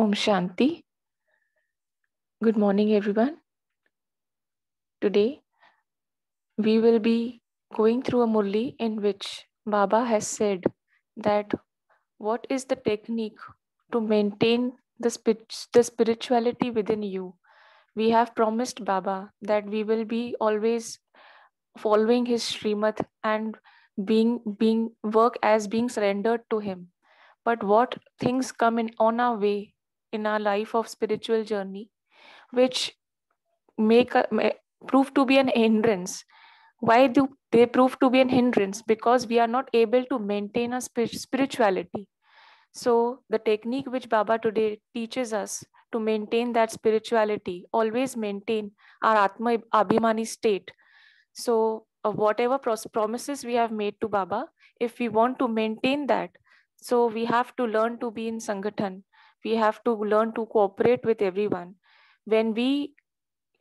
Om Shanti. Good morning, everyone. Today, we will be going through a Murli in which Baba has said that what is the technique to maintain the spirituality within you. We have promised Baba that we will be always following his Srimad and being work as being surrendered to him. But what things come in on our way in our life of spiritual journey, which prove to be an hindrance. Why do they prove to be an hindrance? Because we are not able to maintain a spirituality. So the technique which Baba today teaches us to maintain that spirituality, always maintain our Atma Abhimani state. So whatever promises we have made to Baba, if we want to maintain that, so we have to learn to be in Sangathan. We have to learn to cooperate with everyone. When we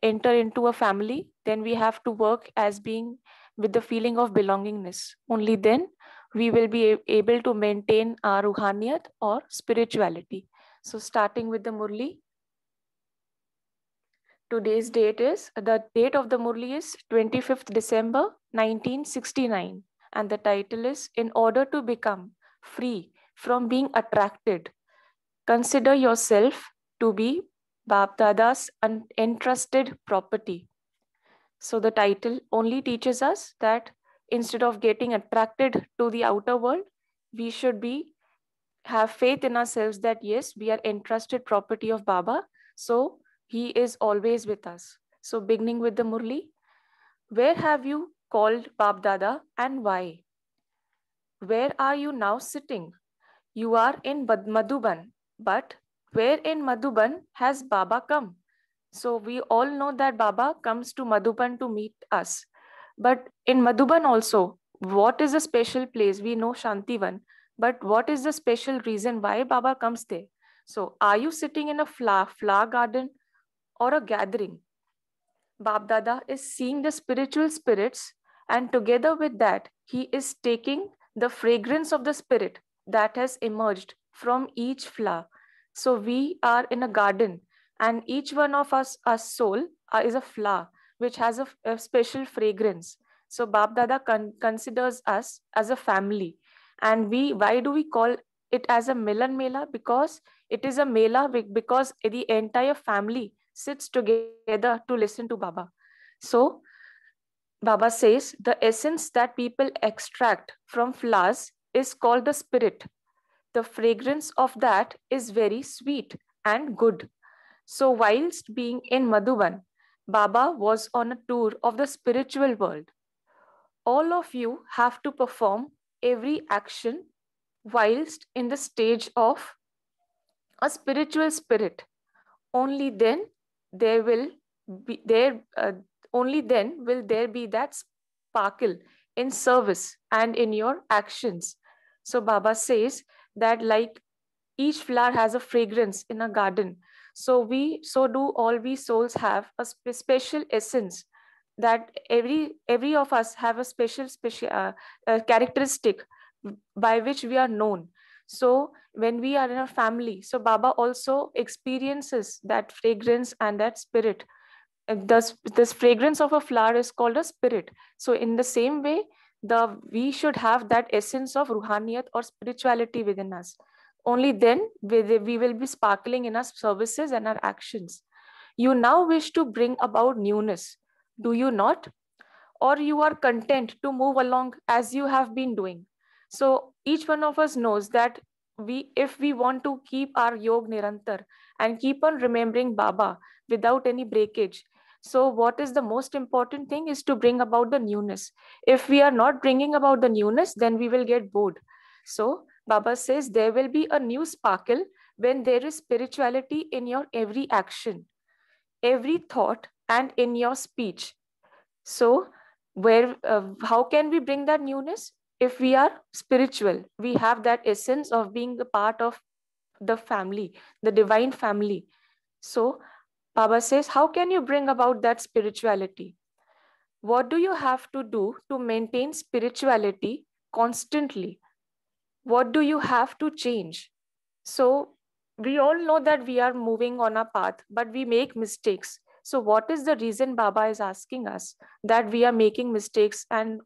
enter into a family, then we have to work as being with the feeling of belongingness. Only then we will be able to maintain our ruhaniyat or spirituality. So starting with the Murli, today's date is, the date of the Murli is 25th December 1969, and the title is In Order to Become Free from Being Attracted, Consider Yourself to be Bap Dada's entrusted property. So the title only teaches us that instead of getting attracted to the outer world, we should be have faith in ourselves that yes, we are entrusted property of Baba. So he is always with us. So beginning with the Murli, where have you called Bab Dada and why? Where are you now sitting? You are in Madhuban, but where in Madhuban has Baba come? So we all know that Baba comes to Madhuban to meet us. But in Madhuban also, what is the special place? We know Shantivan, but what is the special reason why Baba comes there? So are you sitting in a flower garden or a gathering? Bab Dada is seeing the spiritual spirits, and together with that, he is taking the fragrance of the spirit that has emerged from each flower. So we are in a garden, and each one of us, our soul, is a flower which has a special fragrance. So Bab Dada considers us as a family, and why do we call it as a Milan Mela? Because it is a Mela because the entire family sits together to listen to Baba. So Baba says the essence that people extract from flowers is called the spirit. The fragrance of that is very sweet and good. So whilst being in Madhuban, Baba was on a tour of the spiritual world. All of you have to perform every action whilst in the stage of a spiritual spirit. Only then there will be there only then will there be that sparkle in service and in your actions. So Baba says that like each flower has a fragrance in a garden, so do all we souls have a special essence, that every of us have a special characteristic by which we are known. So when we are in a family, so Baba also experiences that fragrance and that spirit. This fragrance of a flower is called a spirit. So in the same way, we should have that essence of ruhaniyat or spirituality within us. Only then we will be sparkling in our services and our actions. You now wish to bring about newness, do you not? Or you are content to move along as you have been doing? So each one of us knows that if we want to keep our yog nirantar and keep on remembering Baba without any breakage, so what is the most important thing is to bring about the newness. If we are not bringing about the newness, then we will get bored. So Baba says there will be a new sparkle when there is spirituality in your every action, every thought, and in your speech. So how can we bring that newness? If we are spiritual, we have that essence of being a part of the family, the divine family. So Baba says, how can you bring about that spirituality? What do you have to do to maintain spirituality constantly? What do you have to change? So we all know that we are moving on a path, but we make mistakes. So what is the reason Baba is asking us that we are making mistakes and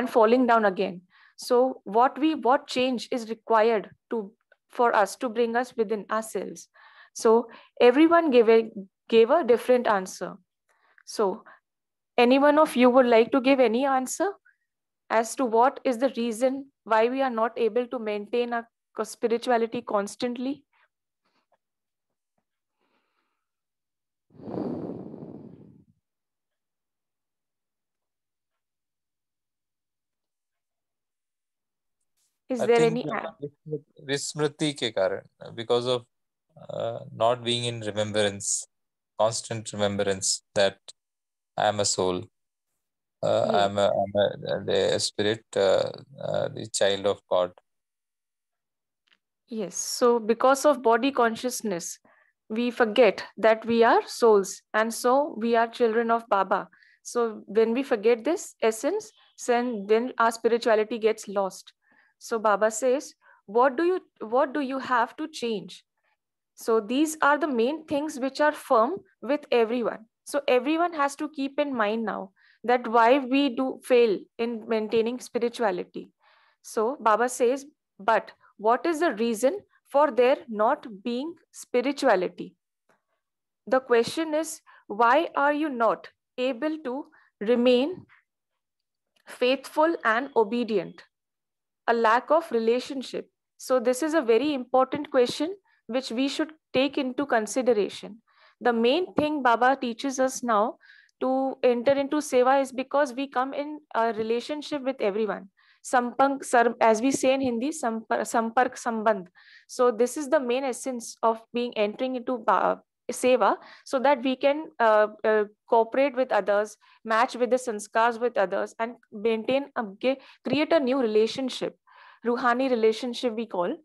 falling down again? So what change is required for us to bring us within ourselves? So everyone gave a different answer. So any one of you would like to give any answer as to what is the reason why we are not able to maintain our spirituality constantly? Is I there think any Vismriti ke karan, because of not being in remembrance, constant remembrance that I am a soul, Yes. I'm a spirit, the child of God. Yes. So because of body consciousness, we forget that we are souls and so we are children of Baba. So when we forget this essence, then our spirituality gets lost. So Baba says, what do you have to change? So these are the main things which are firm with everyone. So everyone has to keep in mind now that why we do fail in maintaining spirituality. So Baba says, but what is the reason for there not being spirituality? The question is, why are you not able to remain faithful and obedient? A lack of relationship. So, this is a very important question which we should take into consideration. The main thing Baba teaches us now to enter into seva is because we come in a relationship with everyone. As we say in Hindi, sampark sambandh. So, this is the main essence of being entering into seva, so that we can cooperate with others, match with the sanskars with others, and create a new relationship. Ruhani relationship we call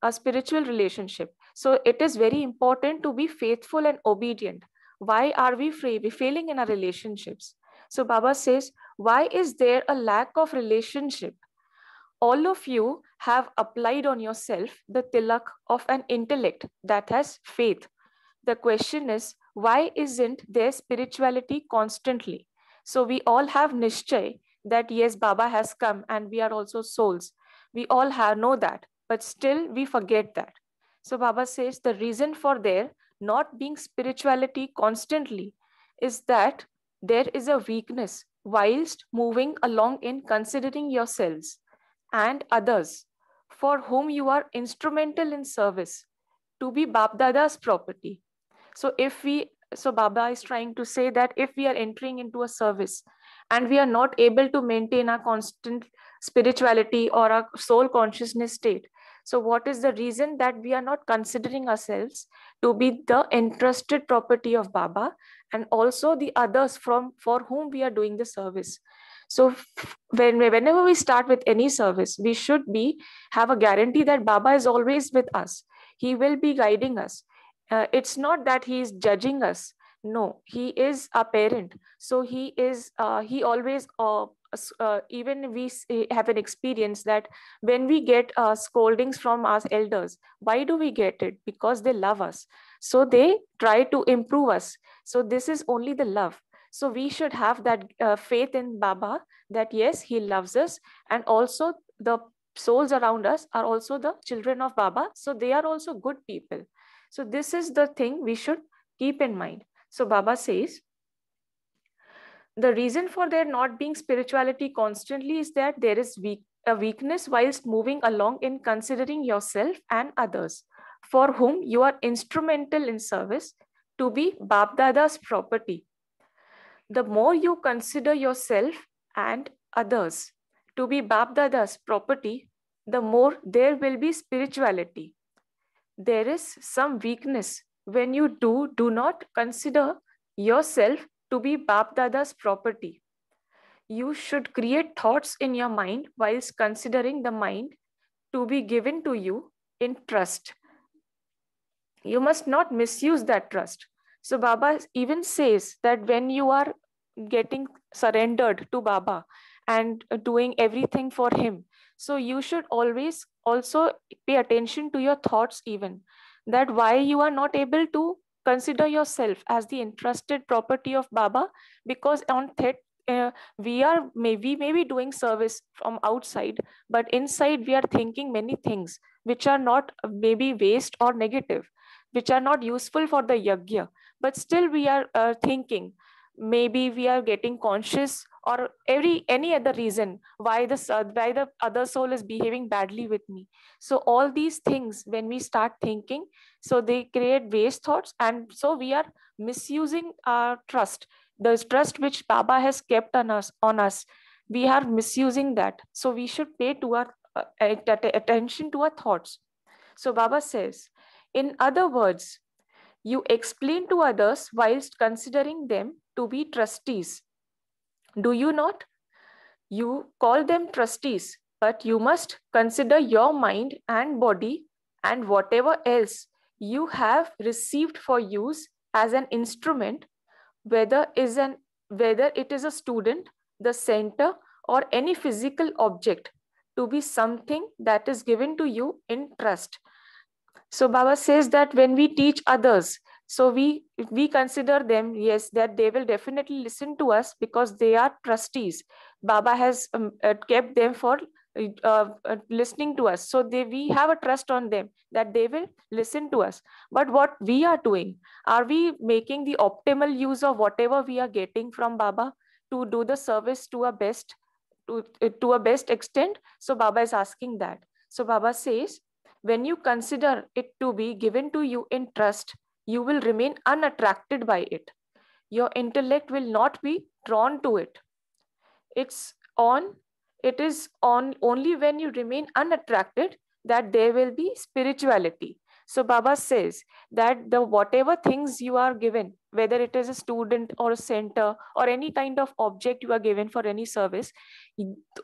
a spiritual relationship. So it is very important to be faithful and obedient. Why are we failing in our relationships? So Baba says, why is there a lack of relationship? All of you have applied on yourself the tilak of an intellect that has faith. The question is, why isn't there spirituality constantly? So we all have nishchay that yes, Baba has come and we are also souls. We all know that, but still we forget that. So Baba says the reason for there not being spirituality constantly is that there is a weakness whilst moving along in considering yourselves and others for whom you are instrumental in service to be Bapdada's property. So Baba is trying to say that if we are entering into a service and we are not able to maintain our constant spirituality or our soul consciousness state, so what is the reason that we are not considering ourselves to be the entrusted property of Baba and also the others for whom we are doing the service? So whenever we start with any service, we should have a guarantee that Baba is always with us. He will be guiding us. It's not that he is judging us. No, he is a parent. So he always even have an experience that when we get scoldings from our elders, why do we get it? Because they love us, so they try to improve us. So this is only the love. So we should have that faith in Baba, that yes, he loves us, and also the souls around us are also the children of Baba, so they are also good people. So this is the thing we should keep in mind. So Baba says, the reason for there not being spirituality constantly is that there is a weakness whilst moving along in considering yourself and others, for whom you are instrumental in service to be Bapdada's property. The more you consider yourself and others to be Bapdada's property, the more there will be spirituality. There is some weakness when you do not consider yourself to be Bapdada's property. You should create thoughts in your mind whilst considering the mind to be given to you in trust. You must not misuse that trust. So Baba even says that when you are getting surrendered to Baba and doing everything for him, so you should always also pay attention to your thoughts even. that why you are not able to consider yourself as the entrusted property of Baba, because on that we may be doing service from outside, but inside we are thinking many things which are not maybe waste or negative, which are not useful for the yajna, but still we are thinking, maybe we are getting conscious or any other reason why why the other soul is behaving badly with me. So all these things when we start thinking, so they create waste thoughts, and so we are misusing our trust, the trust which Baba has kept on us. We are misusing that, so we should pay to our attention to our thoughts. So Baba says, in other words, you explain to others whilst considering them to be trustees. Do you not? You call them trustees, but you must consider your mind and body and whatever else you have received for use as an instrument, whether is an whether it is a student, the center, or any physical object, to be something that is given to you in trust. So Baba says that when we teach others, so we consider them, yes, that they will definitely listen to us because they are trustees. Baba has kept them for listening to us, so we have a trust on them that they will listen to us. But what we are doing, are we making the optimal use of whatever we are getting from Baba to do the service to a best, to a best extent? So Baba is asking that. So Baba says, when you consider it to be given to you in trust, you will remain unattracted by it. Your intellect will not be drawn to it. It's on, it is on only when you remain unattracted that there will be spirituality. So Baba says that the whatever things you are given, whether it is a student or a center or any kind of object you are given for any service,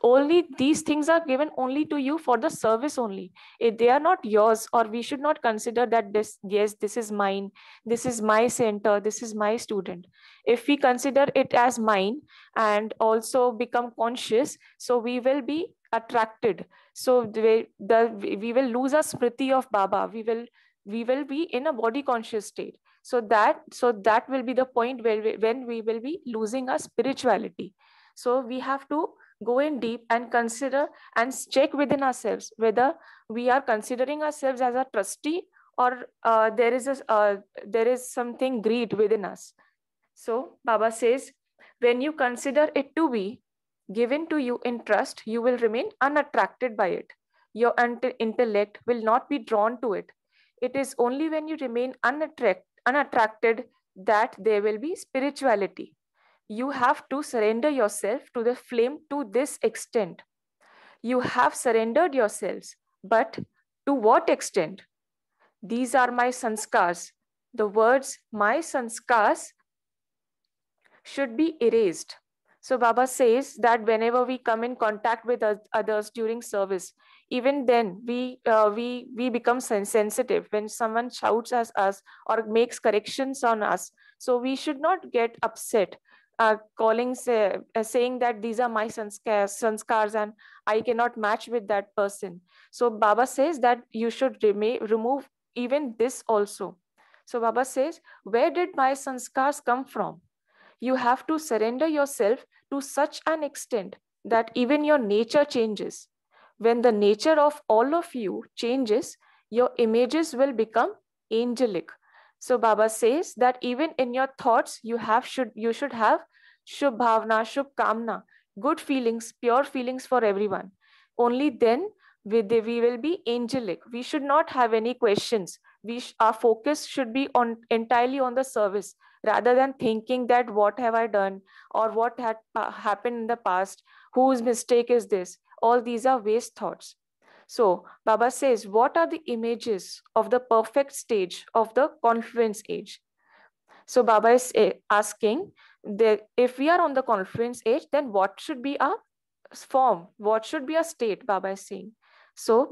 only these things are given only to you for the service only. They are not yours, or we should not consider that this, yes, this is mine, this is my center, this is my student. If we consider it as mine and also become conscious, so we will be attracted. So we will lose our smriti of Baba. We will be in a body conscious state. So that will be the point where when we will be losing our spirituality. So we have to go in deep and consider and check within ourselves whether we are considering ourselves as a trustee, or there is something greed within us. So Baba says, when you consider it to be given to you in trust, you will remain unattracted by it. Your intellect will not be drawn to it. It is only when you remain unattracted that there will be spirituality. You have to surrender yourself to the flame to this extent. You have surrendered yourselves, but to what extent? These are my sanskars. The words my sanskars should be erased. So Baba says that whenever we come in contact with others during service, even then we become sensitive when someone shouts at us or makes corrections on us. So we should not get upset, saying that these are my sanskars and I cannot match with that person. So Baba says that you should remove even this also. So Baba says, where did my sanskars come from? You have to surrender yourself to such an extent that even your nature changes. When the nature of all of you changes, your images will become angelic. So Baba says that even in your thoughts, you should have shubh bhavna, shubh kamna, good feelings, pure feelings for everyone. Only then we will be angelic. We should not have any questions. Our focus should be on entirely on the service, rather than thinking that what have I done or what had happened in the past, whose mistake is this. All these are waste thoughts. So Baba says, what are the images of the perfect stage of the confluence age? So Baba is asking that if we are on the confluence age, then what should be our form? What should be our state? Baba is saying. So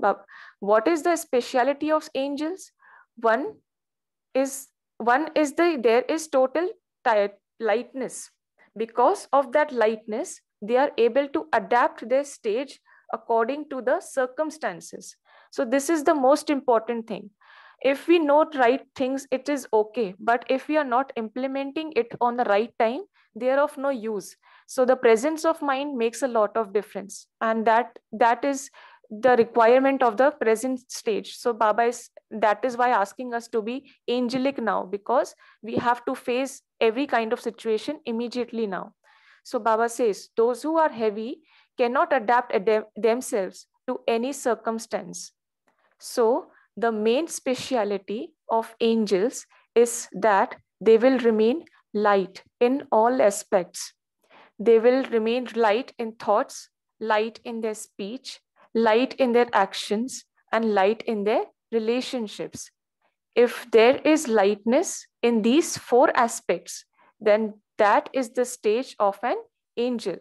what is the speciality of angels? One is there is total lightness. Because of that lightness, they are able to adapt their stage according to the circumstances. So this is the most important thing. If we know right things, it is okay, but if we are not implementing it on the right time, they are of no use. So the presence of mind makes a lot of difference, and that is the requirement of the present stage. So Baba is, that is why asking us to be angelic now, because we have to face every kind of situation immediately now. So Baba says those who are heavy cannot adapt themselves to any circumstance. So, the main speciality of angels is that they will remain light in all aspects. They will remain light in thoughts, light in their speech, light in their actions, and light in their relationships. If there is lightness in these four aspects, then that is the stage of an angel.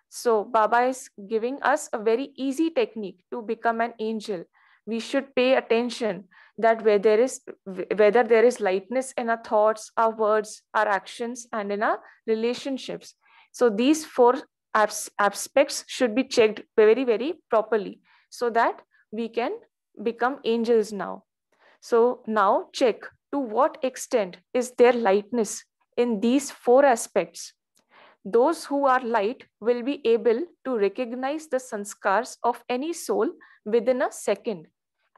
So Baba is giving us a very easy technique to become an angel. We should pay attention that whether there is lightness in our thoughts, our words, our actions, and in our relationships. So these four aspects should be checked very, very properly, so that we can become angels now. So now check to what extent is there lightness in these four aspects. Those who are light will be able to recognize the sanskars of any soul within a second.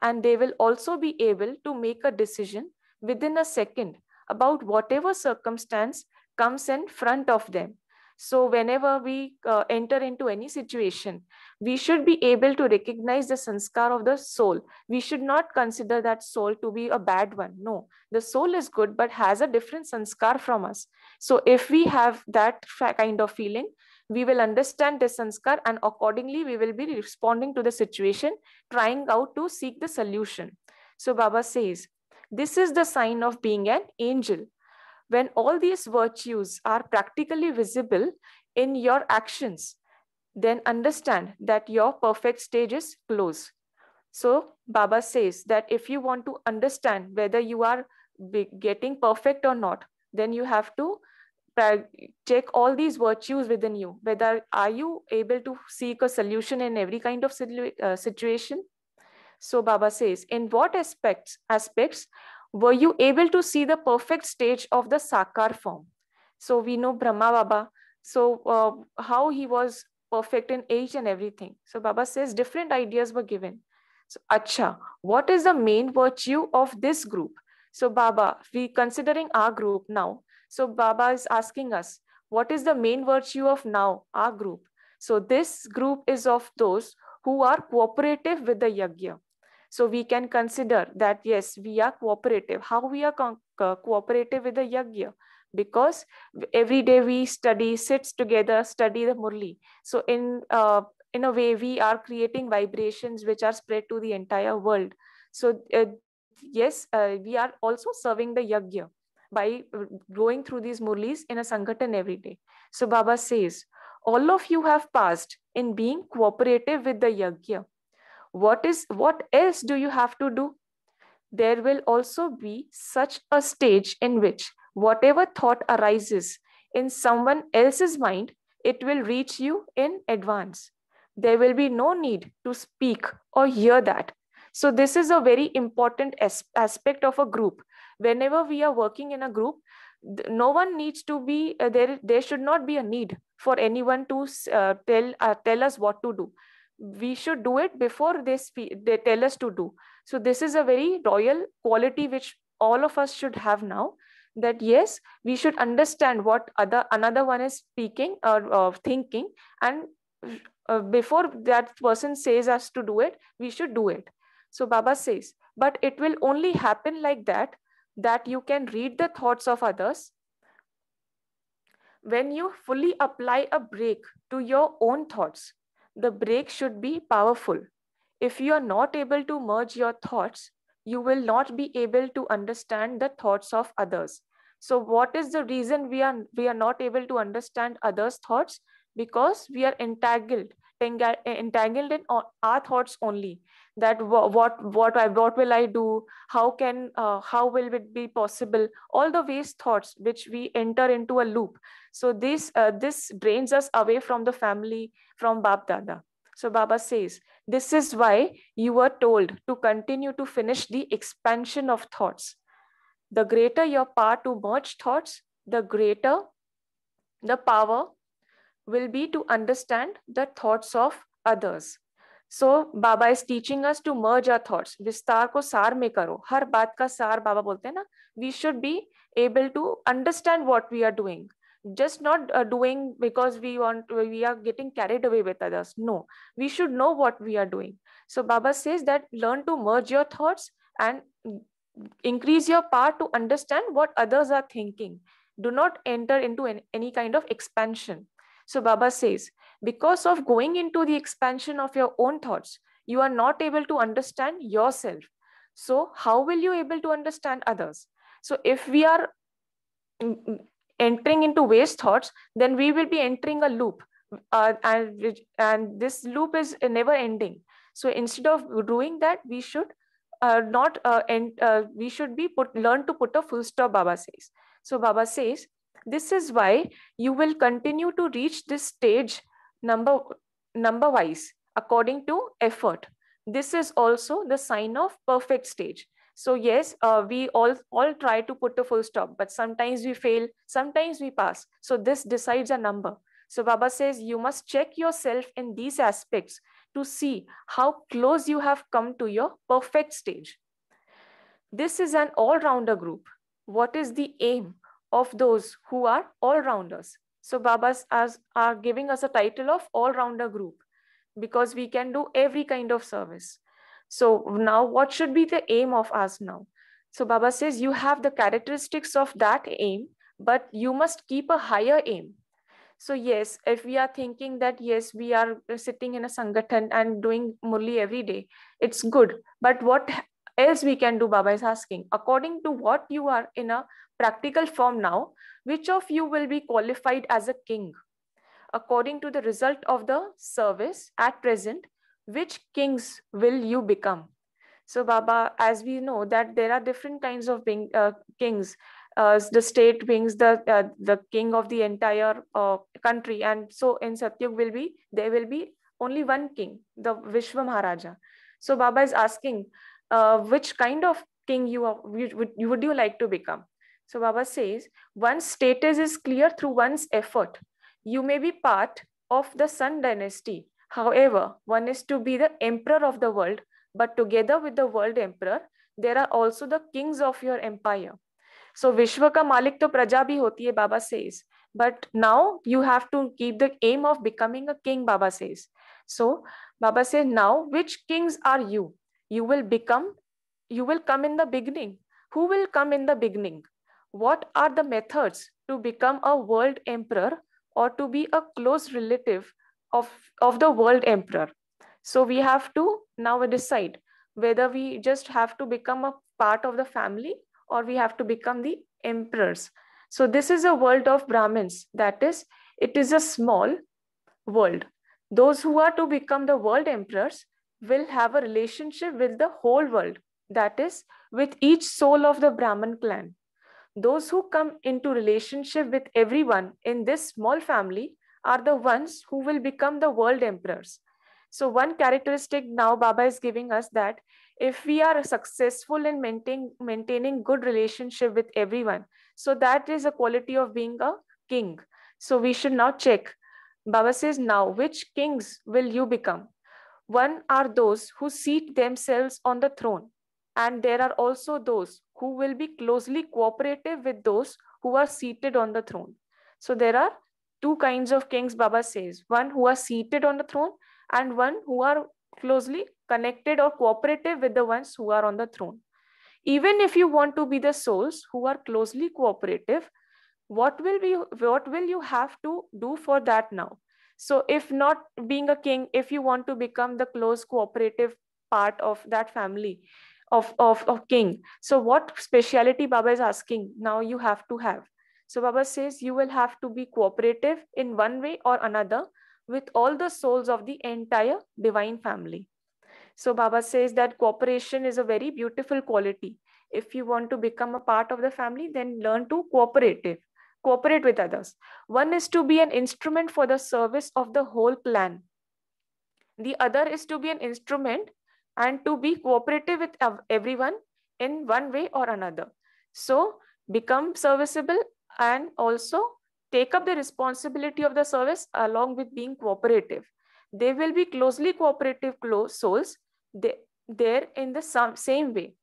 And they will also be able to make a decision within a second about whatever circumstance comes in front of them. So, whenever we enter into any situation, we should be able to recognize the sanskar of the soul. We should not consider that soul to be a bad one. No, the soul is good but has a different sanskar from us. So if we have that kind of feeling, we will understand the sanskar, and accordingly we will be responding to the situation, trying out to seek the solution. So Baba says, this is the sign of being an angel. When all these virtues are practically visible in your actions, then understand that your perfect stage is close. So Baba says that if you want to understand whether you are getting perfect or not, then you have to check all these virtues within you. Whether are you able to seek a solution in every kind of situation? So Baba says, in what aspects were you able to see the perfect stage of the Sakar form? So we know Brahma Baba. So how he was perfect in age and everything. So Baba says different ideas were given. So Acha, what is the main virtue of this group? So Baba, we considering our group now. So Baba is asking us, what is the main virtue of now our group? So this group is of those who are cooperative with the yajna. So we can consider that yes, we are cooperative. How we are cooperative with the yajna? Because every day we study, sits together, study the Murli. So in a way, we are creating vibrations which are spread to the entire world. So yes, we are also serving the yajna by going through these Murlis in a Sanghatan every day. So Baba says, all of you have passed in being cooperative with the yajna. What else do you have to do? There will also be such a stage in which whatever thought arises in someone else's mind, it will reach you in advance. There will be no need to speak or hear that. So this is a very important aspect of a group. Whenever we are working in a group, no one needs to be there should not be a need for anyone to tell us what to do. We should do it before they tell us to do. So this is a very royal quality which all of us should have now, that yes, we should understand what another one is speaking or thinking, and before that person says us to do it, we should do it. So Baba says, but it will only happen like that you can read the thoughts of others when you fully apply a brake to your own thoughts. The brake should be powerful. If you are not able to merge your thoughts, you will not be able to understand the thoughts of others. So what is the reason we are not able to understand others' thoughts? Because we are entangled in our thoughts only. That what will I do? How will it be possible? All the waste thoughts which we enter into a loop. So this drains us away from the family, from Bap Dada. So Baba says, this is why you were told to continue to finish the expansion of thoughts. The greater your power to merge thoughts, the greater the power will be to understand the thoughts of others. So Baba is teaching us to merge our thoughts. विस्तार को सार में करो. हर बात का सार बाबा बोलते हैं ना. We should be able to understand what we are doing. Just not doing because we are getting carried away with others. No, we should know what we are doing. So Baba says that learn to merge your thoughts and increase your power to understand what others are thinking. Do not enter into any kind of expansion. So Baba says, because of going into the expansion of your own thoughts, you are not able to understand yourself. So how will you able to understand others? So if we are entering into waste thoughts, then we will be entering a loop, and this loop is never ending. So instead of doing that, we should not end. We should be learn to put a full stop. Baba says. So Baba says, this is why you will continue to reach this stage number wise according to effort. This is also the sign of perfect stage. So yes, we all try to put a full stop, but sometimes we fail, sometimes we pass. So this decides a number. So Baba says you must check yourself in these aspects to see how close you have come to your perfect stage. This is an all-rounder group. What is the aim of those who are all-rounders? So Babas are giving us a title of all-rounder group because we can do every kind of service. So now what should be the aim of us now? So Baba says you have the characteristics of that aim, but you must keep a higher aim. So yes, if we are thinking that yes, we are sitting in a sangathan and doing Murli every day, it's good. But what else we can do, Baba is asking. According to what you are in a practical form now, which of you will be qualified as a king? According to the result of the service at present, which kings will you become? So Baba, as we know that there are different kinds of kings, the state beings the king of the entire country, and so in Satyug there will be only one king, the Vishwa Maharaja. So Baba is asking, which kind of king would you like to become? So Baba says, one's status is clear through one's effort. You may be part of the Sun dynasty. However, one is to be the emperor of the world, but together with the world emperor, there are also the kings of your empire. So Vishwa ka Malik to Praja bhi hoti hai, Baba says. But now you have to keep the aim of becoming a king, Baba says. So Baba says, now which kings are you? You will come in the beginning. Who will come in the beginning? What are the methods to become a world emperor or to be a close relative of the world emperor? So we have to now decide whether we just have to become a part of the family or we have to become the emperors. So this is a world of Brahmins. That is, it is a small world. Those who are to become the world emperors will have a relationship with the whole world. That is, with each soul of the Brahmin clan. Those who come into relationship with everyone in this small family are the ones who will become the world emperors. So one characteristic now Baba is giving us that if we are successful in maintaining good relationship with everyone, so that is a quality of being a king. So we should now check. Baba says, now which kings will you become? One are those who seat themselves on the throne, and there are also those who will be closely cooperative with those who are seated on the throne. So there are two kinds of kings, Baba says. One who are seated on the throne and one who are closely connected or cooperative with the ones who are on the throne. Even if you want to be the souls who are closely cooperative, what will you have to do for that now? So if not being a king, if you want to become the close cooperative part of that family of king, so what speciality Baba is asking now you have to have? So Baba says you will have to be cooperative in one way or another with all the souls of the entire divine family. So Baba says that cooperation is a very beautiful quality. If you want to become a part of the family, then learn to cooperate with others. One is to be an instrument for the service of the whole clan. The other is to be an instrument and to be cooperative with everyone in one way or another. So become serviceable and also take up the responsibility of the service along with being cooperative. They will be closely cooperative souls. They're in the same way.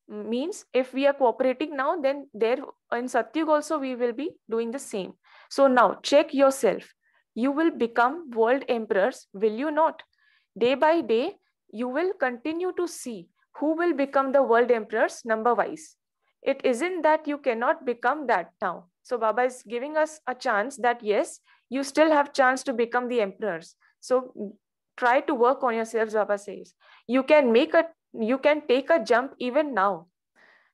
Means if we are cooperating now, then there in Satyug also we will be doing the same. So now check yourself. You will become world emperors, will you not? Day by day, you will continue to see who will become the world emperors number wise. It isn't that you cannot become that now. So Baba is giving us a chance that yes, you still have chance to become the emperors. So try to work on yourselves, Baba says. You can take a jump even now.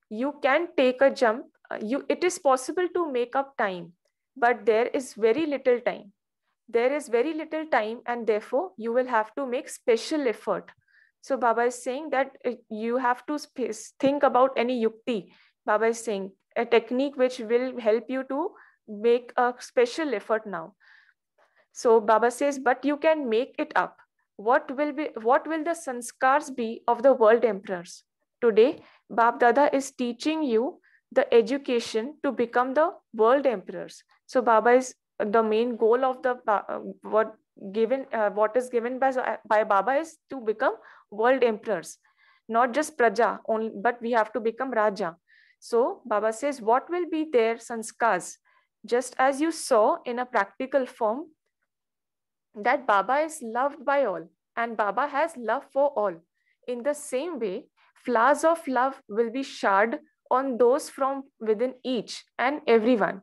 You can take a jump. It is possible to make up time, but there is very little time. There is very little time, and therefore you will have to make special effort. So Baba is saying that you have to think about any yukti. Baba is saying a technique which will help you to make a special effort now. So Baba says, but you can make it up. What will the sanskars be of the world emperors? Today, Bab Dada is teaching you the education to become the world emperors. So Baba is the main goal of the what is given by Baba is to become world emperors, not just praja only, but we have to become raja. So Baba says, what will be their sanskars? Just as you saw in a practical form, that Baba is loved by all and Baba has love for all. In the same way, flowers of love will be showered on those from within each and everyone.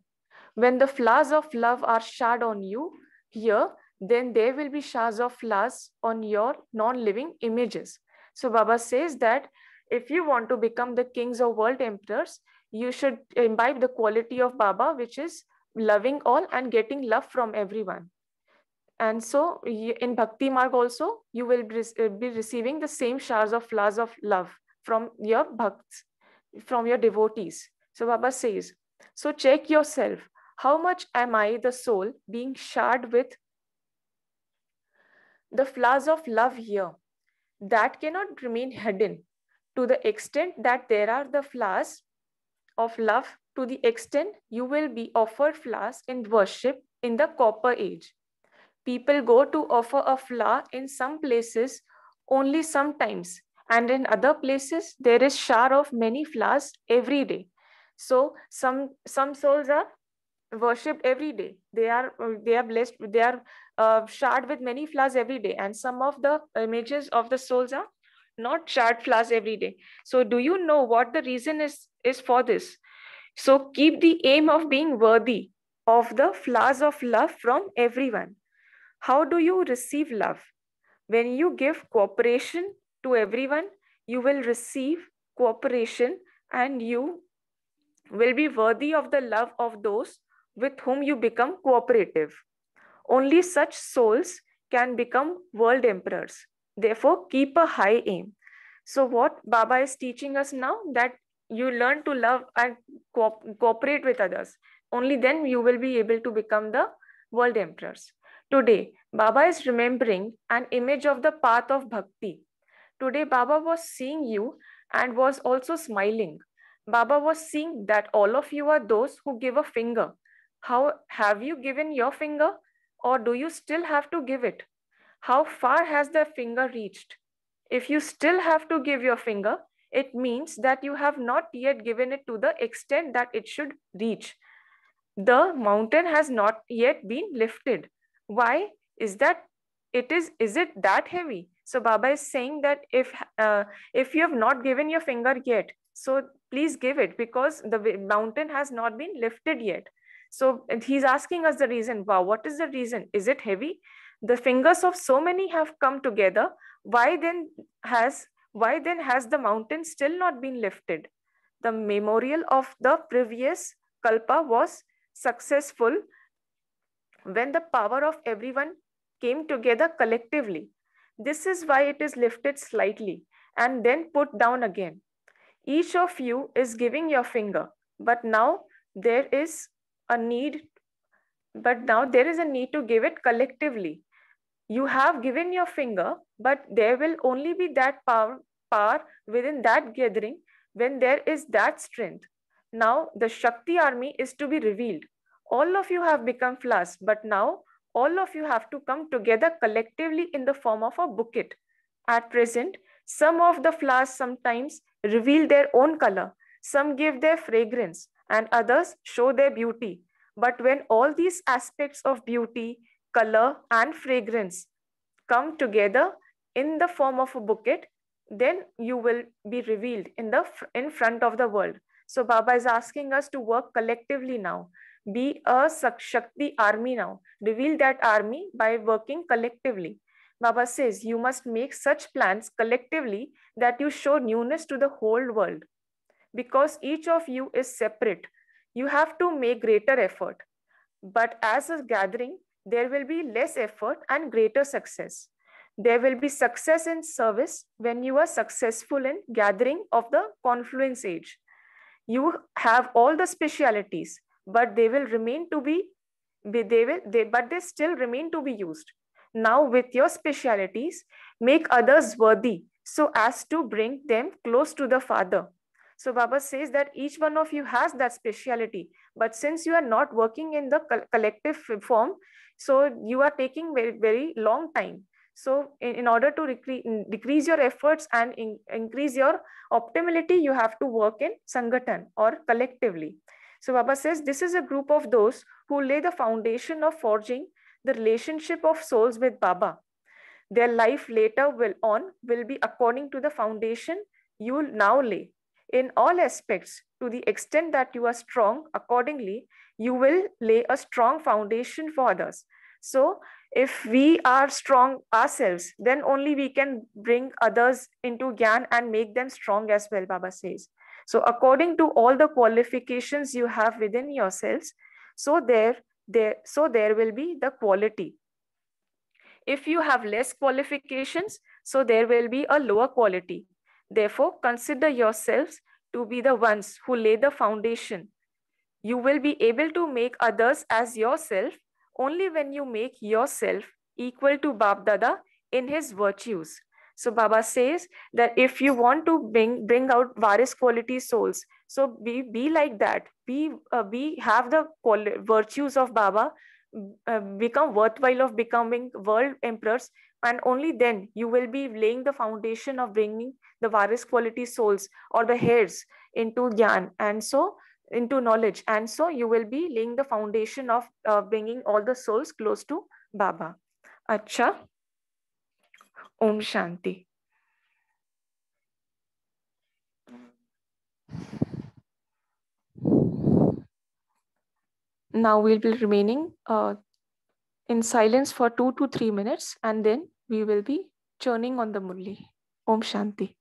When the flowers of love are showered on you here, then there will be showers of flowers on your non-living images. So Baba says that if you want to become the kings or world emperors, you should imbibe the quality of Baba, which is loving all and getting love from everyone. And so in Bhakti Marg also, you will be receiving the same showers of flowers of love from your bhakts, from your devotees. So Baba says, so check yourself. How much am I, the soul, being showered with the flowers of love here? That cannot remain hidden. To the extent that there are the flowers of love, to the extent you will be offered flowers in worship in the copper age. People go to offer a flower in some places only sometimes, and in other places there is shower of many flowers every day. So some souls are worshipped every day. They are blessed. They are showered with many flowers every day, and some of the images of the souls are not showered flowers every day. So do you know what the reason is for this? So keep the aim of being worthy of the flowers of love from everyone. How do you receive love? When you give cooperation to everyone, you will receive cooperation and you will be worthy of the love of those with whom you become cooperative. Only such souls can become world emperors. Therefore, keep a high aim. So, what Baba is teaching us now, that you learn to love and cooperate with others. Only then you will be able to become the world emperors. Today, Baba is remembering an image of the path of bhakti. Today, Baba was seeing you and was also smiling. Baba was seeing that all of you are those who give a finger. How have you given your finger, or do you still have to give it? How far has the finger reached? If you still have to give your finger, it means that you have not yet given it to the extent that it should reach. The mountain has not yet been lifted. Why is that? Is it that heavy? So Baba is saying that if you have not given your finger yet, so please give it, because the mountain has not been lifted yet. So he's asking us the reason. Wow, what is the reason? Is it heavy? The fingers of so many have come together. Why then has the mountain still not been lifted? The memorial of the previous kalpa was successful when the power of everyone came together collectively. This is why it is lifted slightly and then put down again. Each of you is giving your finger, but now there is a need to give it collectively. You have given your finger, but there will only be that power within that gathering when there is that strength. Now the Shakti army is to be revealed. All of you have become flowers, but now all of you have to come together collectively in the form of a bouquet. At present, some of the flowers sometimes reveal their own color, some give their fragrance, and others show their beauty. But when all these aspects of beauty, color, and fragrance come together in the form of a bouquet, then you will be revealed in front of the world. So Baba is asking us to work collectively now. Be a Shakti army now. Reveal that army by working collectively. Baba says you must make such plans collectively that you show newness to the whole world. Because each of you is separate, you have to make greater effort. But as a gathering, there will be less effort and greater success. There will be success in service when you are successful in gathering of the confluence age. You have all the specialities, but they will remain to be but they still remain to be used. Now with your specialities, make others worthy so as to bring them close to the Father. So Baba says that each one of you has that speciality, but since you are not working in the collective form, so you are taking very, very long time. So in order to decrease your efforts and increase your optimality, you have to work in Sangatan or collectively. So Baba says this is a group of those who lay the foundation of forging the relationship of souls with Baba. Their life later will be according to the foundation you now lay. In all aspects, to the extent that you are strong, accordingly, you will lay a strong foundation for others. So if we are strong ourselves, then only we can bring others into Gyan and make them strong as well, Baba says. So according to all the qualifications you have within yourselves, so there will be the quality. If you have less qualifications, so there will be a lower quality. Therefore, consider yourselves to be the ones who lay the foundation. You will be able to make others as yourself only when you make yourself equal to Bab Dada in his virtues. So Baba says that if you want to bring out Varis quality souls, so be like that. Be have the virtues of Baba, become worthwhile of becoming world emperors, and only then you will be laying the foundation of bringing the Varis quality souls or the heirs into Gyan, and so into knowledge, and so you will be laying the foundation of bringing all the souls close to Baba. Acha. Om Shanti. Now we'll be remaining in silence for 2 to 3 minutes, and then we will be churning on the Murli. Om Shanti.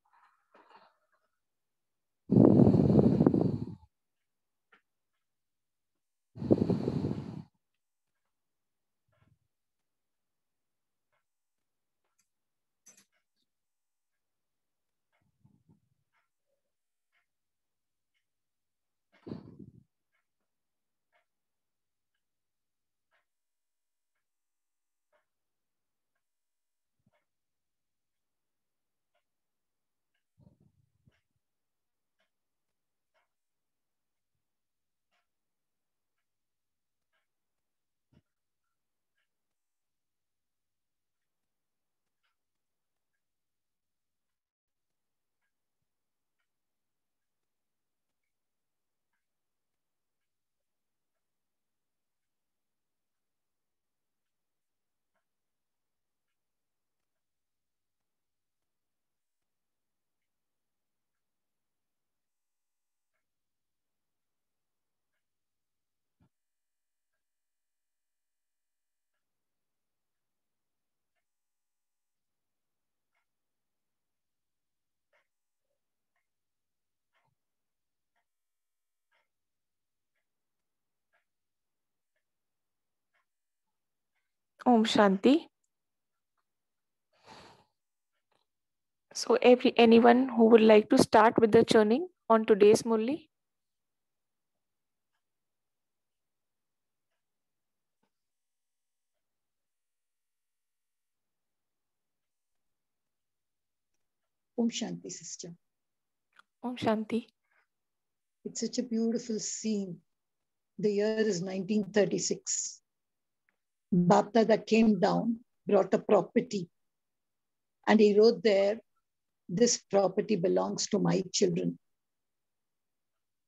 Om Shanti. So anyone who would like to start with the churning on today's Murli? Om Shanti, sister. Om Shanti. It's such a beautiful scene. The year is 1936. Bapdada came down, brought a property, and he wrote there, "This property belongs to my children."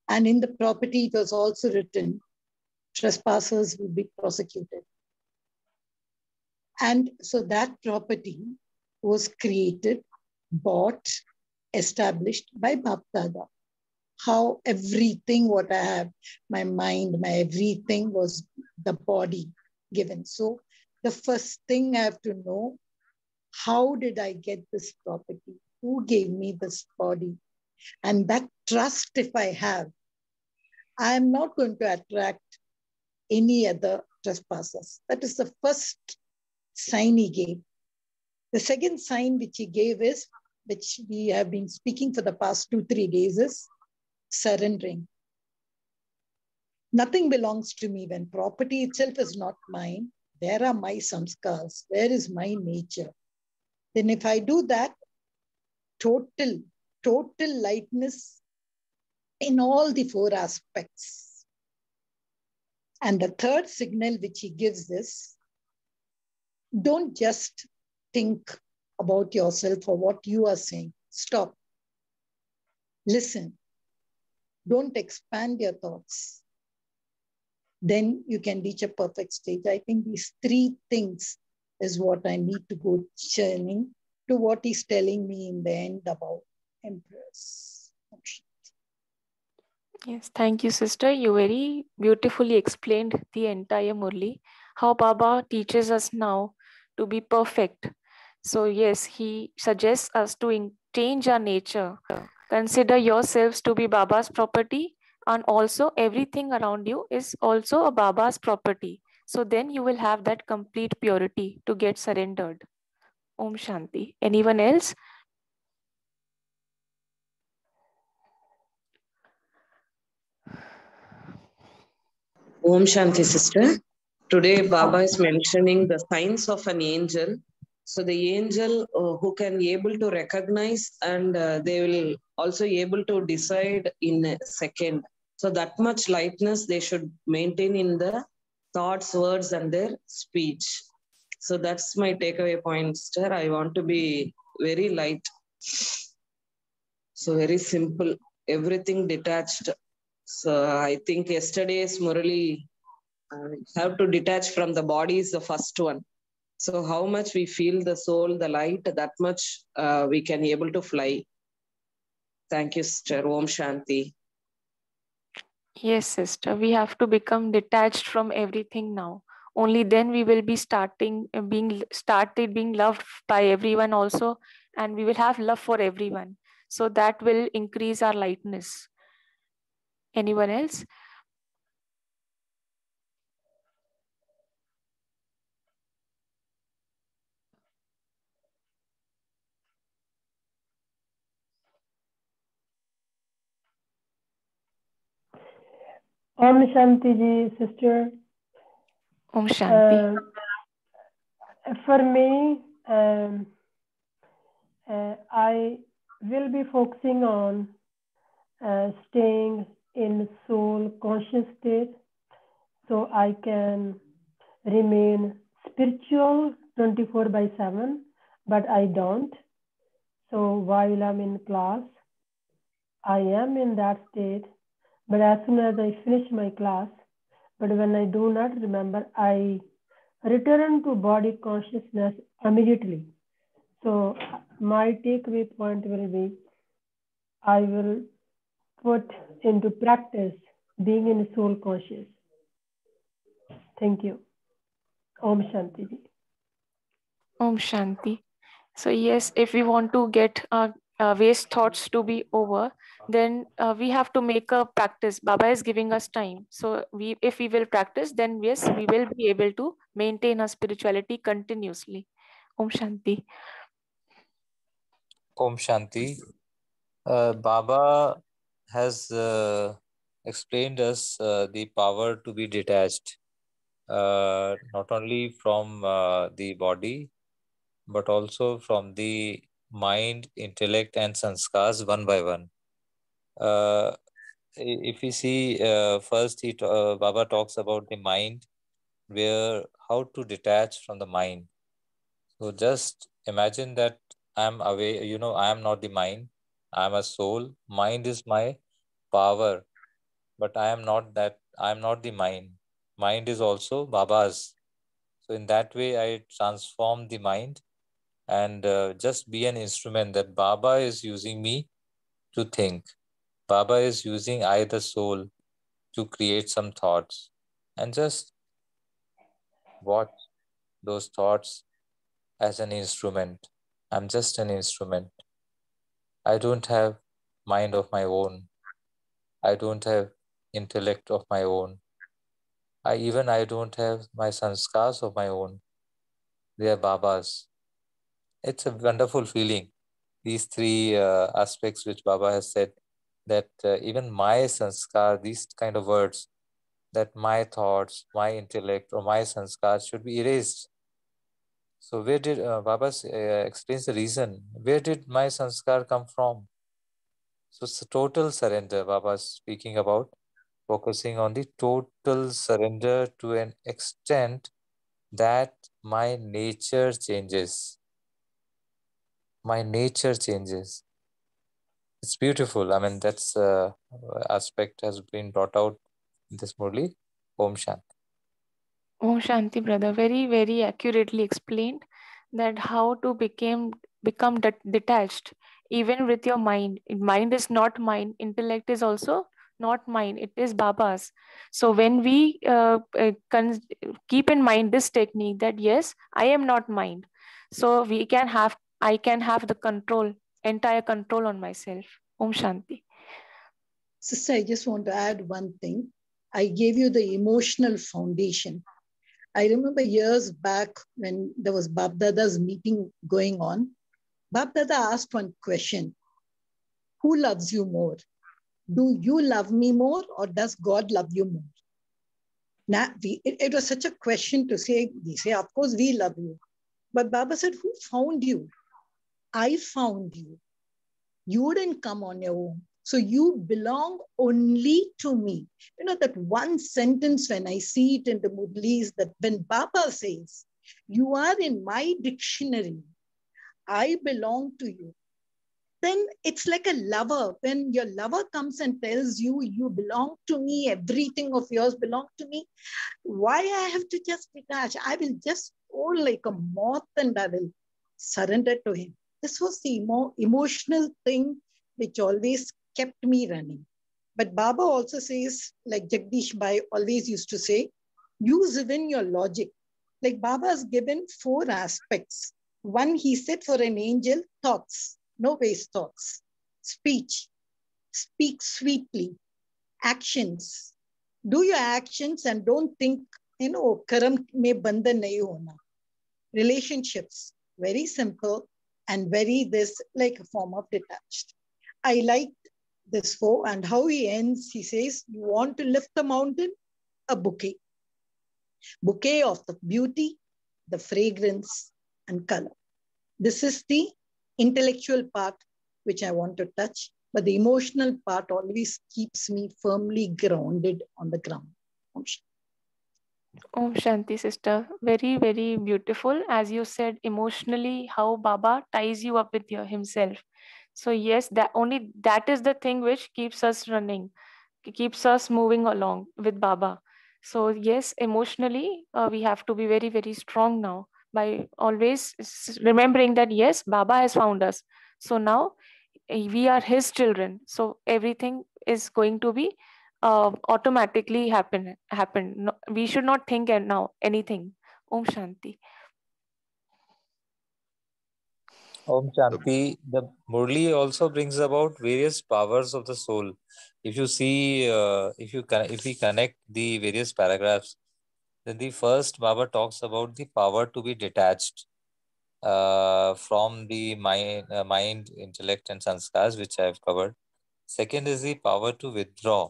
And in the property, it was also written, "Trespassers will be prosecuted." And so that property was created, bought, established by Bapdada. How everything what I have, my mind, my everything was the body given. So the first thing I have to know, how did I get this property? Who gave me this body? And that trust, if I have, I am not going to attract any other trespassers. That is the first sign he gave. The second sign which he gave is, which we have been speaking for the past 2-3 days, is surrendering. Nothing belongs to me. When property itself is not mine, where are my samskars? Where is my nature? Then if I do that, total lightness in all the 4 aspects. And the third signal which he gives is, don't just think about yourself or what you are saying. Stop. Listen. Don't expand your thoughts. Then you can reach a perfect state. I think these 3 things is what I need to go churning to what he's telling me in the end about Empress. Yes, thank you, sister. You very beautifully explained the entire Murli, how Baba teaches us now to be perfect. So, yes, he suggests us to change our nature. Consider yourselves to be Baba's property, and also everything around you is also a Baba's property. So, then you will have that complete purity to get surrendered. Om Shanti. Anyone else? Om Shanti, sister. Today, Baba is mentioning the signs of an angel. So the angel who can able to recognize, and they will also able to decide in a second. So that much lightness they should maintain in the thoughts, words, and their speech. So that's my takeaway point, sister. I want to be very light. So very simple, everything detached. So I think yesterday's Murali, have to detach from the body is the first one. So how much we feel the soul, the light, that much we can able to fly. Thank you, sister. Om Shanti. Yes, sister. We have to become detached from everything now. Only then we will be being loved by everyone also, and we will have love for everyone. So that will increase our lightness. Anyone else? Om Shanti ji, sister. Om Shanti. For me, I will be focusing on staying in soul conscious state so I can remain spiritual 24/7, but I don't. So while I'm in class, I am in that state, but as soon as I finish my class, but when I do not remember, I return to body consciousness immediately. So my takeaway point will be, I will put into practice being in soul conscious. Thank you. Om Shanti ji. Om Shanti. So yes, if we want to get our waste thoughts to be over, then we have to make a practice. Baba is giving us time. So if we will practice, then yes, we will be able to maintain our spirituality continuously. Om Shanti. Om Shanti. Baba has explained us the power to be detached, not only from the body, but also from the mind, intellect, and sanskars one by one. If we see, first Baba talks about the mind, where how to detach from the mind. So just imagine that I'm away, I am not the mind. I am a soul. Mind is my power, but I am not that. I am not the mind. Mind is also Baba's. So in that way, I transform the mind and just be an instrument that Baba is using me to think. Baba is using I, the soul, to create some thoughts, and just watch those thoughts as an instrument. I'm just an instrument. I don't have mind of my own. I don't have intellect of my own. I don't have my sanskars of my own. They are Baba's. It's a wonderful feeling. These three aspects which Baba has said, that even my sanskar, these kind of words, that my thoughts, my intellect, or my sanskars should be erased. So where did Baba explains the reason? Where did my sanskar come from? So it's a total surrender. Baba is speaking about focusing on the total surrender to an extent that my nature changes. My nature changes. It's beautiful. I mean, that's aspect has been brought out in this Murli. Om Shanti. Oh, Shanti, brother, very, very accurately explained that how to become detached, even with your mind. Mind is not mine. Intellect is also not mine. It is Baba's. So when we keep in mind this technique, that yes, I am not mine. So I can have the control, entire control on myself. Om Shanti. Sister, I just want to add one thing. I gave you the emotional foundation. I remember years back when there was Bab Dada's meeting going on, Bab Dada asked one question: who loves you more? Do you love me more, or does God love you more? Now, it was such a question to say. We say, of course, we love you. But Baba said, who found you? I found you. You didn't come on your own. So you belong only to me. You know, that one sentence, when I see it in the Murlis, that when Baba says, you are in my dictionary, I belong to you, then it's like a lover. When your lover comes and tells you, you belong to me, everything of yours belong to me, why I have to just detach? I will just go like a moth and I will surrender to him. This was the emotional thing which always kept me running. But Baba also says, like Jagdish Bhai always used to say, use even your logic. Like Baba has given 4 aspects. One, he said, for an angel, thoughts, no waste thoughts. Speech, speak sweetly. Actions, do your actions and don't think, karam mein bandhan nahi hona. Relationships, very simple and very this like a form of detached. I like this 4, and how he ends, he says, you want to lift the mountain? A bouquet. Bouquet of the beauty, the fragrance and color. This is the intellectual part which I want to touch, but the emotional part always keeps me firmly grounded on the ground. Om Shanti, sister. Very, very beautiful. As you said, emotionally, how Baba ties you up with himself. So yes, that is the thing which keeps us running, keeps us moving along with Baba. So yes, emotionally, we have to be very, very strong now by always remembering that yes, Baba has found us. So now we are his children. So everything is going to be automatically happen. No, we should not think now anything. Om Shanti. Om Shanti. The Murli also brings about various powers of the soul. If you see, if we connect the various paragraphs, then the first Baba talks about the power to be detached from the mind, intellect, and sanskars, which I have covered. Second is the power to withdraw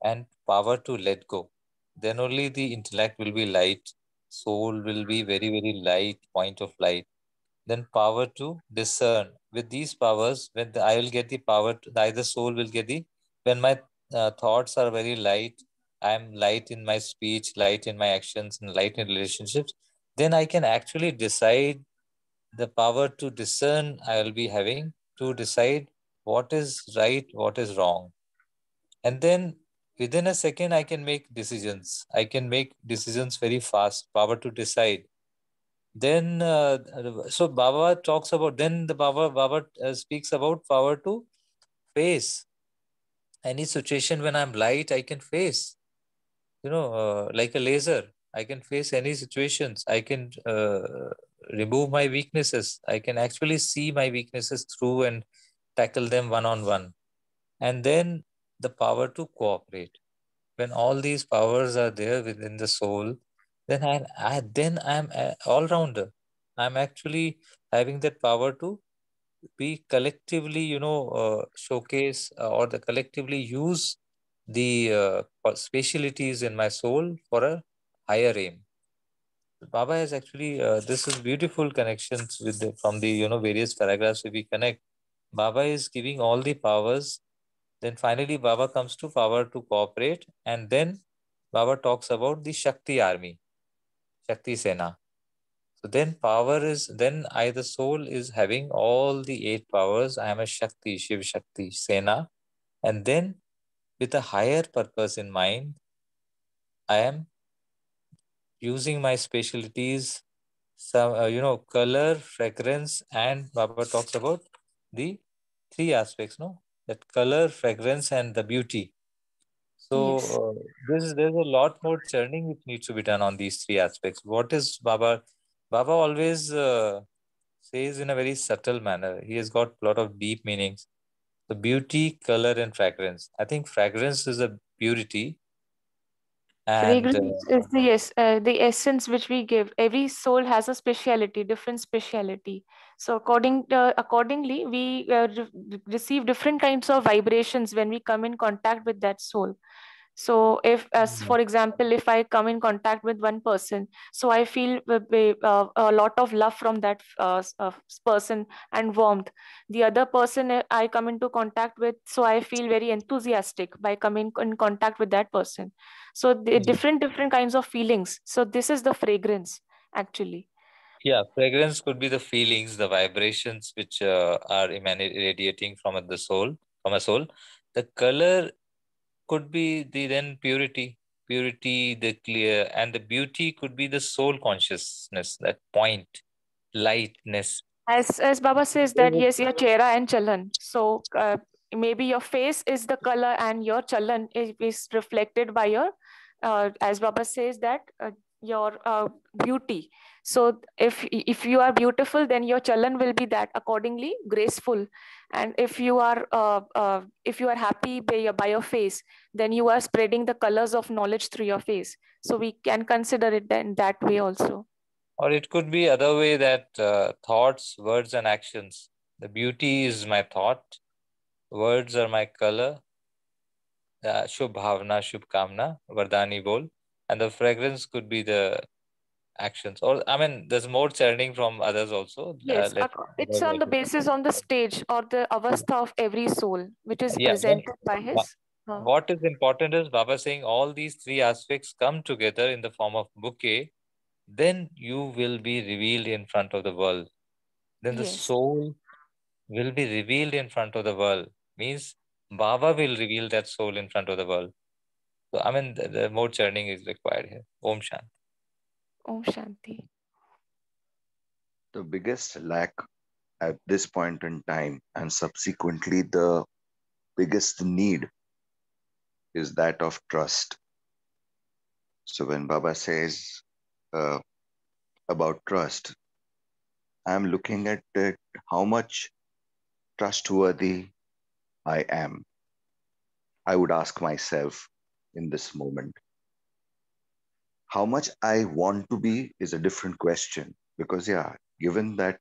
and power to let go. Then only the intellect will be light, soul will be very, very light, point of light. then power to discern. With these powers, when I will get the power, either soul will get the, when my thoughts are very light, I am light in my speech, light in my actions, and light in relationships, then I can actually decide, the power to discern I will be having, to decide what is right, what is wrong. And then within a second, I can make decisions. I can make decisions very fast, power to decide. Then, so Baba talks about, then the Baba speaks about power to face any situation. When I'm light, I can face, like a laser. I can face any situations. I can remove my weaknesses. I can actually see my weaknesses through and tackle them one on one. And then the power to cooperate. When all these powers are there within the soul, then I'm an all-rounder. I'm actually having that power to be collectively, showcase, or the collectively use the specialities in my soul for a higher aim. Baba has actually, this is beautiful connections with from the various paragraphs. If we connect, Baba is giving all the powers. Then finally, Baba comes to power to cooperate, and then Baba talks about the Shakti army, Shakti Sena. So then power is, then I, the soul, is having all the 8 powers. I am a Shakti, Shiv Shakti, Sena. And then with a higher purpose in mind, I am using my specialties, some, color, fragrance, and Baba talks about the 3 aspects, no? That color, fragrance, and the beauty. Yes. So there's a lot more churning which needs to be done on these 3 aspects. What is Baba? Baba always says in a very subtle manner. He has got a lot of deep meanings. The beauty, color, and fragrance. I think fragrance is a purity, and Fragrance is the, yes, the essence which we give. Every soul has a speciality, different speciality. So accordingly, we receive different kinds of vibrations when we come in contact with that soul. So if, as for example, if I come in contact with one person, so I feel a lot of love from that person and warmth. The other person I come into contact with, so I feel very enthusiastic by coming in contact with that person. So the different kinds of feelings. So this is the fragrance actually. yeah, fragrance could be the feelings, the vibrations which are radiating from the soul, from a soul. The color could be the then purity, the clear, and the beauty could be the soul consciousness, that point, lightness. As Baba says that yes, your chehra and chalan. So maybe your face is the color and your chalan is reflected by your, as Baba says that your beauty. So if you are beautiful, then your chalan will be that accordingly graceful. And if you are happy by your face, then you are spreading the colors of knowledge through your face. So we can consider it then that way also. Or it could be other way, that thoughts, words, and actions. The beauty is my thought, words are my color, Shubh Bhavna, Shubh Kamna, Vardani Bol, and the fragrance could be the actions. Or, I mean, there's more churning from others also. Yes, it's on the basis on the stage or the avastha of every soul, which is Yeah, then presented by Ba- his. what is important is Baba saying all these 3 aspects come together in the form of bouquet, then you will be revealed in front of the world. Then the Yes, soul will be revealed in front of the world. Means Baba will reveal that soul in front of the world. So, I mean, the more churning is required here. Om Shanti. Om Shanti. The biggest lack at this point in time, and subsequently the biggest need, is that of trust. So when Baba says uh, about trust, I'm looking at it, how much trustworthy I am. I would ask myself in this moment. How much I want to be is a different question, because, yeah, given that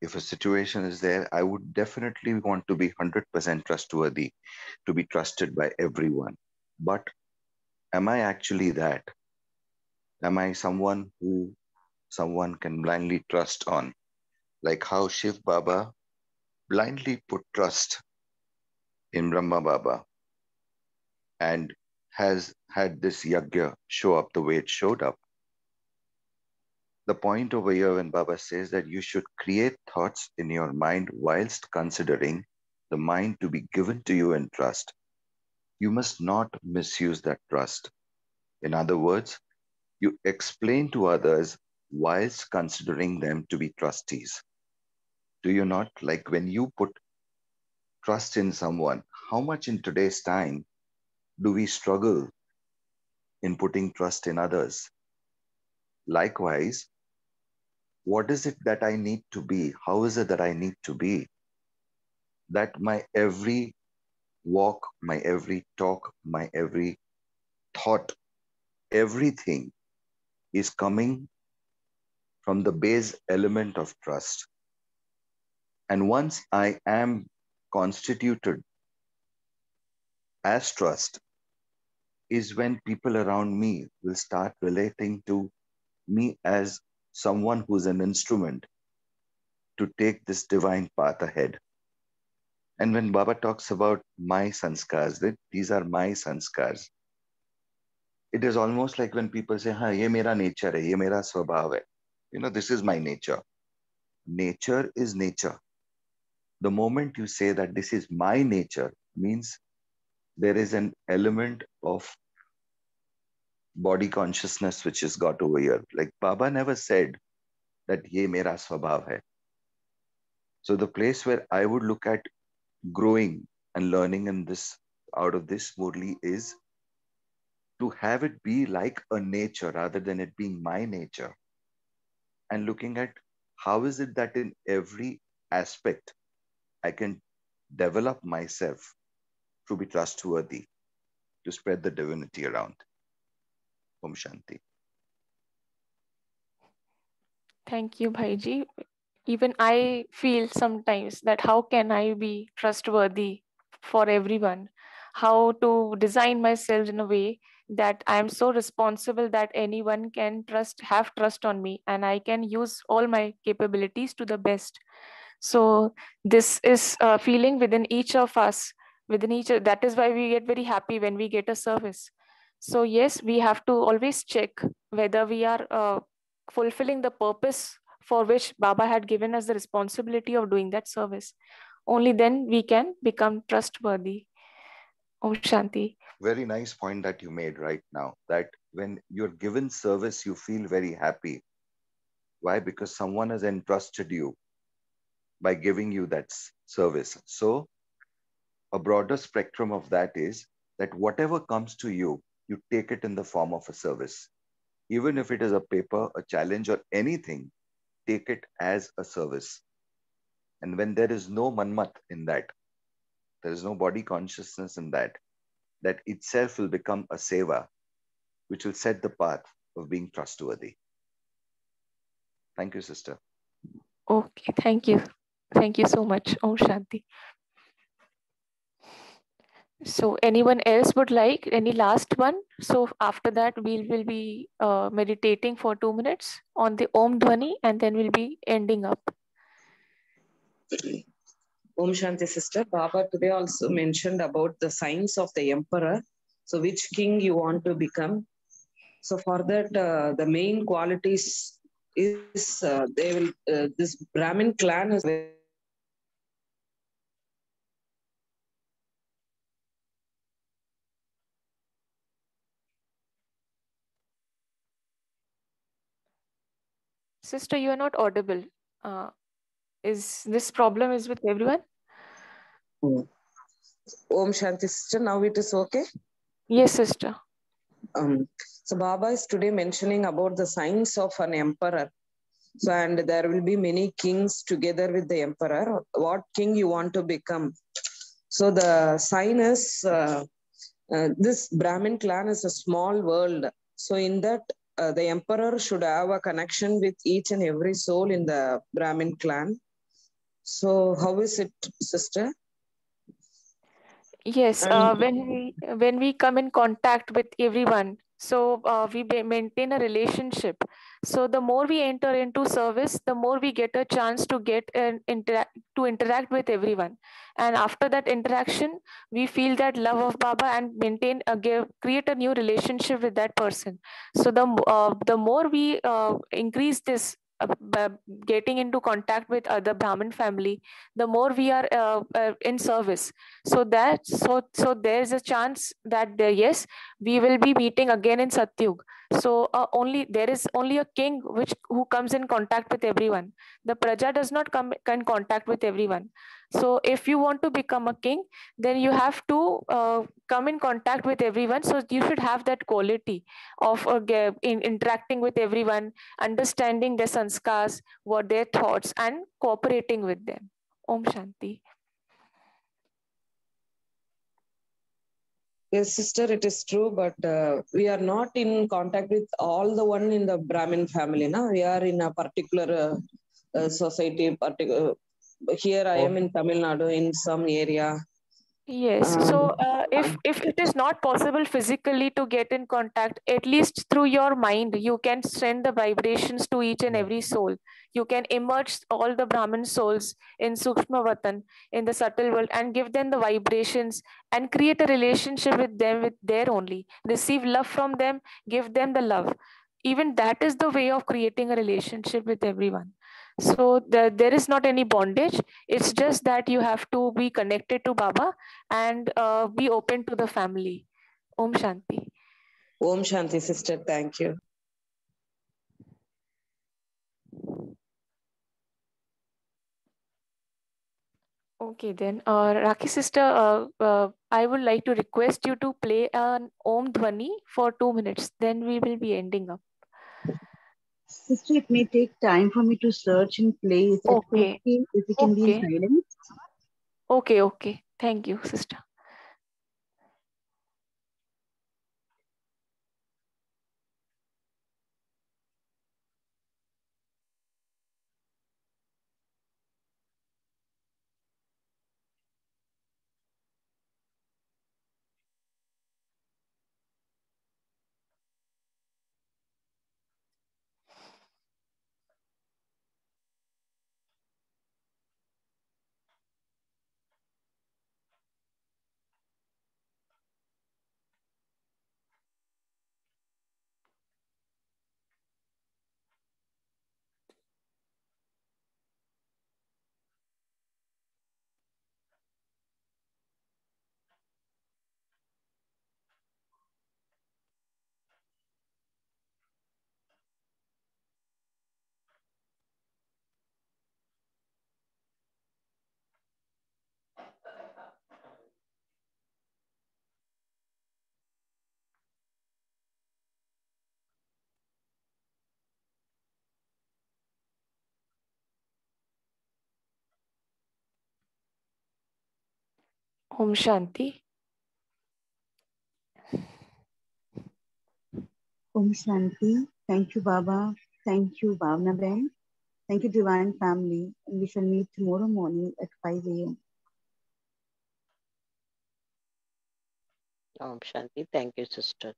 if a situation is there, I would definitely want to be 100% trustworthy, to be trusted by everyone. But am I actually that? Am I someone who someone can blindly trust on? like how Shiv Baba blindly put trust in Brahma Baba and has had this yajna show up the way it showed up. The point over here when Baba says that you should create thoughts in your mind whilst considering the mind to be given to you in trust. You must not misuse that trust. In other words, you explain to others whilst considering them to be trustees. Do you not? Like when you put trust in someone, how much in today's time do we struggle in putting trust in others? Likewise, what is it that I need to be? How is it that I need to be? That my every walk, my every talk, my every thought, everything is coming from the base element of trust. And once I am constituted as trust, is when people around me will start relating to me as someone who's an instrument to take this divine path ahead. And when Baba talks about my sanskars, that these are my sanskars, it is almost like when people say, "Ha, ye mera nature hai, ye mera swabhav hai." You know, this is my nature. Nature is nature. The moment you say that this is my nature, means there is an element of body consciousness which is got over here. Like Baba never said that ye mera swabhav hai. So the place where I would look at growing and learning in this, out of this Murli, is to have it be like a nature rather than it being my nature, and looking at how is it that in every aspect I can develop myself to be trustworthy, to spread the divinity around. Om Shanti. Thank you, Bhaiji. Even I feel sometimes that how can I be trustworthy for everyone? How to design myself in a way that I am so responsible that anyone can have trust on me, and I can use all my capabilities to the best. So this is a feeling within each of us, within each. That is why we get very happy when we get a service. So yes, we have to always check whether we are fulfilling the purpose for which Baba had given us the responsibility of doing that service. Only then we can become trustworthy. Om Shanti. Very nice point that you made right now, that when you're given service, you feel very happy. Why? Because someone has entrusted you by giving you that service. So a broader spectrum of that is that whatever comes to you, you take it in the form of a service. Even if it is a paper, a challenge, or anything, take it as a service. And when there is no manmat in that, there is no body consciousness in that, that itself will become a seva, which will set the path of being trustworthy. Thank you, sister. Okay, thank you. Thank you so much. Om Shanti. So anyone else would like any last one? So after that, we will be meditating for 2 minutes on the Om Dhwani, and then we'll be ending up. Om Shanti sister. Baba today also mentioned about the signs of the emperor. So which king you want to become? So for that, the main qualities is they will. This Brahmin clan is very Sister, you are not audible. Is this problem is with everyone? Om Shanti sister. Now it is okay. Yes, sister. So Baba is today mentioning about the signs of an emperor. So, and there will be many kings together with the emperor. What king you want to become? So the sign is this Brahmin clan is a small world. So in that, the emperor should have a connection with each and every soul in the Brahmin clan. So how is it, sister? Yes, when we come in contact with everyone, So we maintain a relationship. So the more we enter into service, the more we get a chance to interact with everyone. And after that interaction, we feel that love of Baba and create a new relationship with that person. So the more we increase this getting into contact with other Brahmin family, the more we are in service. So there's a chance that yes, we will be meeting again in Satyug. So only there is only a king who comes in contact with everyone. The praja does not come in contact with everyone. So if you want to become a king, then you have to come in contact with everyone. So you should have that quality of interacting with everyone, understanding their sanskars, what their thoughts, and cooperating with them. Om Shanti. Yes, sister, it is true, but we are not in contact with all the one in the Brahmin family. No? We are in a particular society. Here I am in Tamil Nadu, in some area. Yes. So if it is not possible physically to get in contact, at least through your mind, you can send the vibrations to each and every soul. You can immerse all the Brahmin souls in Sukshma Vatan, in the subtle world, and give them the vibrations and create a relationship with them with there only. Receive love from them, give them the love. Even that is the way of creating a relationship with everyone. So there is not any bondage. It's just that you have to be connected to Baba and be open to the family. Om Shanti. Om Shanti, sister. Thank you. Okay, then, Raki sister, I would like to request you to play an Om Dhwani for 2 minutes. Then we will be ending up. Sister, it may take time for me to search and play. Is it Okay. okay if we can be in Okay. silence? Okay, okay. Thank you, sister. Om Shanti. Om Shanti. Thank you, Baba. Thank you, Bhavna Ben. Thank you, Divine Family. And we shall meet tomorrow morning at 5 a.m. Om Shanti. Thank you, sisters.